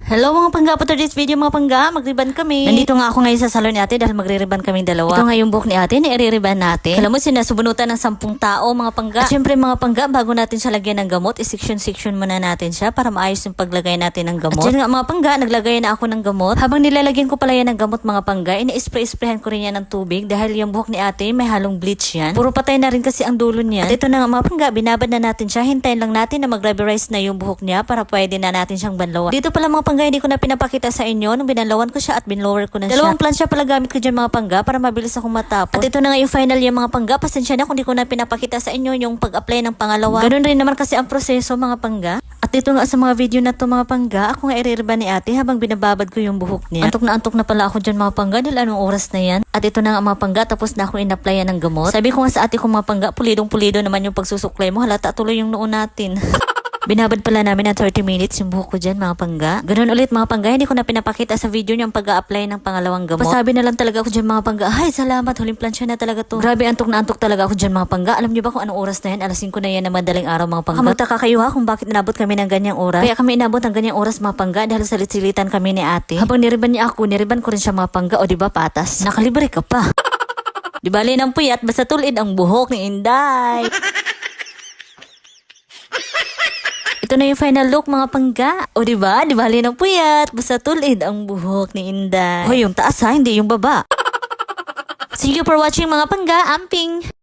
Hello mga pangga, for today's video mga pangga, magriban kami. Nandito nga ako ngayon sa salon ni ate dahil magre-riban kami dalawa. Ito nga yung buhok ni ate, i-riban natin. Alam mo, sinasubunutan ng 10 tao mga pangga. At syempre mga pangga, bago natin siya lagyan ng gamot, i-section muna natin siya para maayos yung paglagay natin ng gamot. At yun nga mga pangga, naglagay na ako ng gamot. Habang nilalagyan ko pala yan ng gamot mga pangga, ini-spray-sprayhan ko rin yan ng tubig dahil yung buhok ni ate may halong bleach yan. Puro patay na rin kasi ang dulo niya. At ito na nga mga pangga, binabad na natin siya. Hintayin lang natin na mag-ruberize na yung buhok niya para pwede na natin siyang banlawan. Dito pala mga pangga, hindi ko na pinapakita sa inyo nung binanlawan ko siya at binlower ko na siya. Dalawang plansya pala gamit ko dyan mga pangga para mabilis akong matapos. At ito na nga yung final yung mga pangga. Pasensya na kung di ko na pinapakita sa inyo yung pag-apply ng pangalawa. Ganun rin naman kasi ang proseso mga pangga. At ito nga sa mga video na to mga pangga, ako nga i-riban ni ate habang binababad ko yung buhok niya. Antok na pala ako dyan mga pangga dahil anong oras na yan. At ito na nga mga pangga, tapos na ako in-applyan ng gamot. Sabi ko nga sa ate ko mga pangga, pulidong-pulido naman yung pagsusuklay mo. Halata tuloy yung noon natin. Binabad pala namin ng 30 minutes yung buhok ko dyan mga pangga. Ganun ulit mga pangga, hindi ko na pinapakita sa video niyo ang pag-a-apply ng pangalawang gamot. Pasabi na lang talaga ako dyan mga pangga. Ay salamat, huling plansya na talaga to. Grabe, antok na antok talaga ako dyan mga pangga. Alam niyo ba kung anong oras na yan? Alas 5 na yan na madaling araw mga pangga. Magtaka kayo ha kung bakit inabot kami ng ganyang oras. Kaya kami inabot ng ganyang oras mga pangga dahil salit-silitan kami ni ate. Habang niriban niya ako, niriban ko rin siya mga pangga. O diba patas? Nakalibre ka pa. Di bali ng puyat, basta tulid ang buhok ni Inday. Ito na yung final look mga pangga. O diba? Di bali ng puyat. Basta tulid ang buhok ni Inday. Hoy, yung taas ha, hindi yung baba. Thank you for watching mga pangga. Amping!